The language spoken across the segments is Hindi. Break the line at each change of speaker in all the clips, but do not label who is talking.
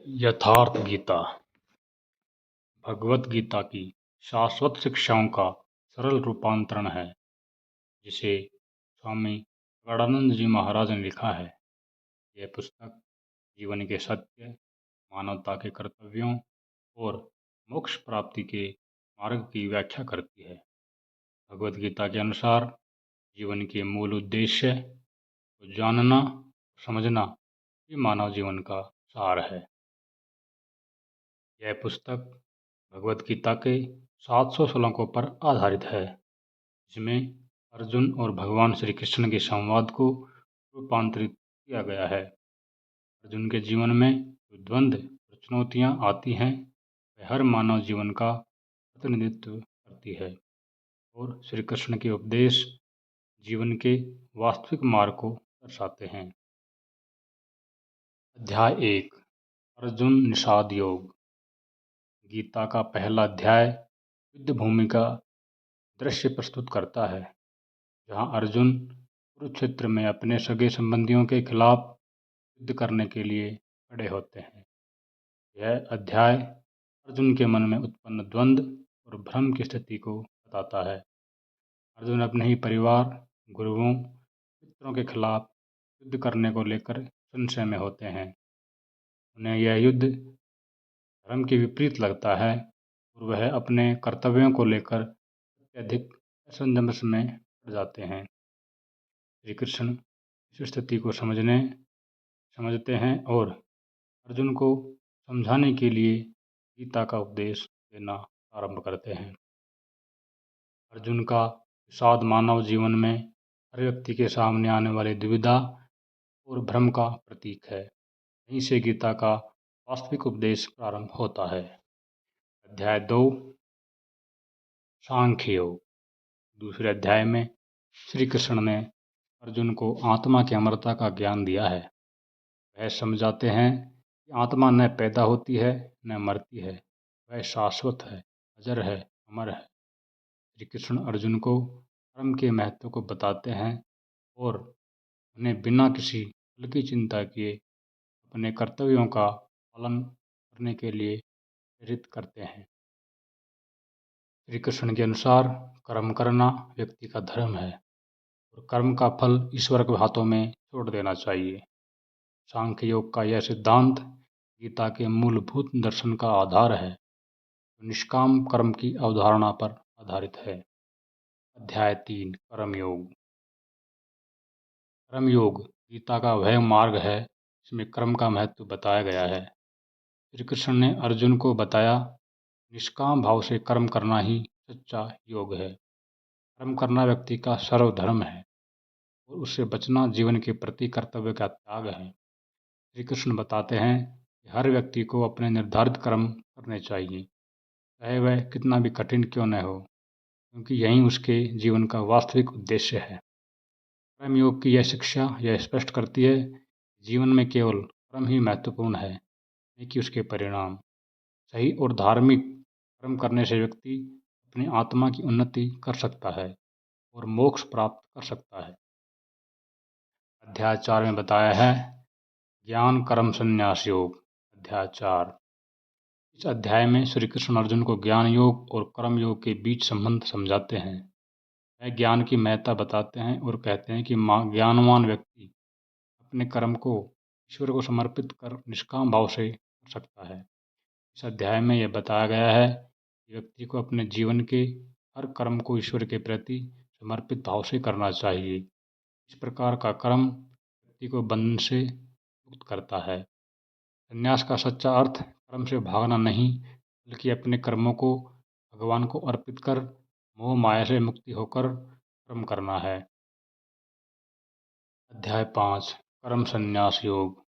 यथार्थ गीता भगवद गीता की शाश्वत शिक्षाओं का सरल रूपांतरण है, जिसे स्वामी प्रगाढ़ानंद जी महाराज ने लिखा है। यह पुस्तक जीवन के सत्य, मानवता के कर्तव्यों और मोक्ष प्राप्ति के मार्ग की व्याख्या करती है। भगवद गीता के अनुसार जीवन के मूल उद्देश्य को जानना, समझना ही मानव जीवन का सार है। यह पुस्तक भगवद गीता के 700 श्लोकों पर आधारित है, जिसमें अर्जुन और भगवान श्री कृष्ण के संवाद को रूपांतरित किया गया है। अर्जुन के जीवन में जो द्वंद्व और चुनौतियाँ आती हैं, वह हर मानव जीवन का प्रतिनिधित्व करती है और श्री कृष्ण के उपदेश जीवन के वास्तविक मार्ग को दर्शाते हैं। अध्याय 1 अर्जुन निषाद योग। गीता का पहला अध्याय युद्ध भूमि का दृश्य प्रस्तुत करता है, जहां अर्जुन कुरुक्षेत्र में अपने सगे संबंधियों के खिलाफ युद्ध करने के लिए खड़े होते हैं। यह अध्याय अर्जुन के मन में उत्पन्न द्वंद्व और भ्रम की स्थिति को बताता है। अर्जुन अपने ही परिवार, गुरुओं, मित्रों के खिलाफ युद्ध करने को लेकर संशय में होते हैं। उन्हें यह युद्ध धर्म के विपरीत लगता है और वह अपने कर्तव्यों को लेकर अत्यधिक असमंजस में पड़ जाते हैं। श्री कृष्ण इस स्थिति को समझते हैं और अर्जुन को समझाने के लिए गीता का उपदेश देना आरंभ करते हैं। अर्जुन का विषाद मानव जीवन में हर व्यक्ति के सामने आने वाली दुविधा और भ्रम का प्रतीक है। यहीं से गीता का वास्तविक उपदेश प्रारंभ होता है। अध्याय 2 सांख्य योग। दूसरे अध्याय में श्री कृष्ण ने अर्जुन को आत्मा की अमरता का ज्ञान दिया है। वह समझाते हैं कि आत्मा न पैदा होती है न मरती है, वह शाश्वत है, अजर है, अमर है। श्री कृष्ण अर्जुन को कर्म के महत्व को बताते हैं और उन्हें बिना किसी फल की चिंता किए अपने कर्तव्यों का पालन करने के लिए प्रेरित करते हैं। श्री कृष्ण के अनुसार कर्म करना व्यक्ति का धर्म है और कर्म का फल ईश्वर के हाथों में छोड़ देना चाहिए। सांख्य योग का यह सिद्धांत गीता के मूलभूत दर्शन का आधार है, जो निष्काम कर्म की अवधारणा पर आधारित है। अध्याय 3 कर्मयोग। कर्मयोग गीता का वह मार्ग है जिसमें कर्म का महत्व बताया गया है। श्री कृष्ण ने अर्जुन को बताया, निष्काम भाव से कर्म करना ही सच्चा योग है। कर्म करना व्यक्ति का सर्वधर्म है और उससे बचना जीवन के प्रति कर्तव्य का त्याग है। श्री कृष्ण बताते हैं कि हर व्यक्ति को अपने निर्धारित कर्म करने चाहिए, चाहे वह कितना भी कठिन क्यों न हो, क्योंकि यही उसके जीवन का वास्तविक उद्देश्य है। कर्मयोग की यह शिक्षा यह स्पष्ट करती है कि जीवन में केवल कर्म ही महत्वपूर्ण है, नहीं कि उसके परिणाम। सही और धार्मिक कर्म करने से व्यक्ति अपनी आत्मा की उन्नति कर सकता है और मोक्ष प्राप्त कर सकता है। अध्याय 4 में बताया है ज्ञान कर्म संन्यास योग। अध्याय 4। इस अध्याय में श्री कृष्ण अर्जुन को ज्ञान योग और कर्म योग के बीच संबंध समझाते हैं। वह ज्ञान की महत्ता बताते हैं और कहते हैं कि ज्ञानवान व्यक्ति अपने कर्म को ईश्वर को समर्पित कर निष्काम भाव से कर सकता है। इस अध्याय में यह बताया गया है कि व्यक्ति को अपने जीवन के हर कर्म को ईश्वर के प्रति समर्पित भाव से करना चाहिए। इस प्रकार का कर्म व्यक्ति को बंधन से मुक्त करता है। संन्यास का सच्चा अर्थ कर्म से भागना नहीं, बल्कि अपने कर्मों को भगवान को अर्पित कर मोह माया से मुक्ति होकर कर्म करना है। अध्याय 5 कर्म संन्यास योग।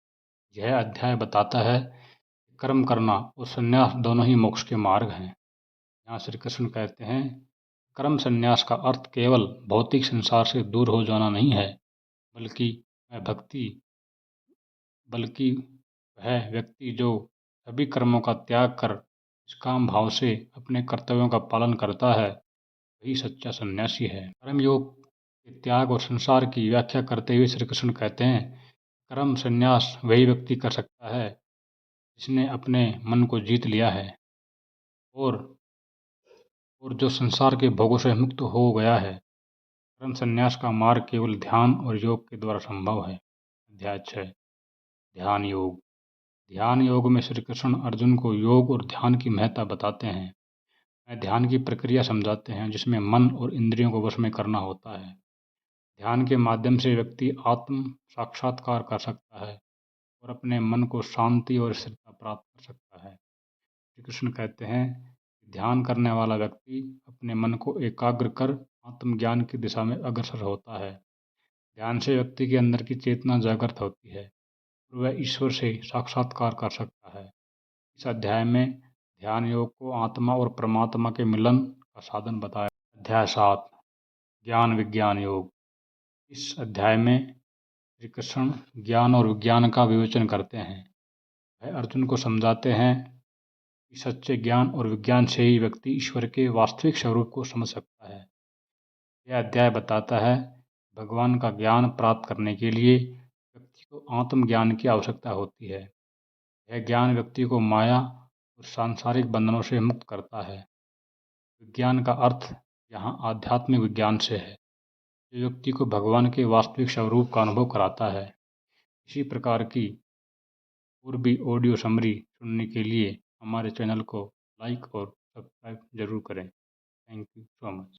यह अध्याय बताता है कि कर्म करना और संन्यास दोनों ही मोक्ष के मार्ग हैं। यहाँ श्री कृष्ण कहते हैं कर्म संन्यास का अर्थ केवल भौतिक संसार से दूर हो जाना नहीं है, बल्कि वह व्यक्ति जो सभी कर्मों का त्याग कर निष्काम भाव से अपने कर्तव्यों का पालन करता है, वही सच्चा सन्यासी है। कर्मयोग के त्याग और संसार की व्याख्या करते हुए श्री कृष्ण कहते हैं कर्म संन्यास वही व्यक्ति कर सकता है जिसने अपने मन को जीत लिया है और जो संसार के भोगों से मुक्त हो गया है। कर्म संन्यास का मार्ग केवल ध्यान और योग के द्वारा संभव है। अध्याय 6 ध्यान योग। ध्यान योग में श्री कृष्ण अर्जुन को योग और ध्यान की महत्ता बताते हैं। वह ध्यान की प्रक्रिया समझाते हैं जिसमें मन और इंद्रियों को वश में करना होता है। ध्यान के माध्यम से व्यक्ति आत्म साक्षात्कार कर सकता है और अपने मन को शांति और स्थिरता प्राप्त कर सकता है। श्री कृष्ण कहते हैं कि ध्यान करने वाला व्यक्ति अपने मन को एकाग्र कर आत्मज्ञान की दिशा में अग्रसर होता है। ध्यान से व्यक्ति के अंदर की चेतना जागृत होती है और वह ईश्वर से साक्षात्कार कर सकता है। इस अध्याय में ध्यान योग को आत्मा और परमात्मा के मिलन का साधन बताया। अध्याय 7 ज्ञान विज्ञान योग। इस अध्याय में श्री कृष्ण ज्ञान और विज्ञान का विवेचन करते हैं। वह अर्जुन को समझाते हैं कि सच्चे ज्ञान और विज्ञान से ही व्यक्ति ईश्वर के वास्तविक स्वरूप को समझ सकता है। यह अध्याय बताता है भगवान का ज्ञान प्राप्त करने के लिए व्यक्ति को आत्मज्ञान की आवश्यकता होती है। यह ज्ञान व्यक्ति को माया और सांसारिक बंधनों से मुक्त करता है। विज्ञान का अर्थ यहाँ आध्यात्मिक विज्ञान से है, जो व्यक्ति को भगवान के वास्तविक स्वरूप का अनुभव कराता है। इसी प्रकार की और भी ऑडियो समरी सुनने के लिए हमारे चैनल को लाइक और सब्सक्राइब जरूर करें। Thank you so much.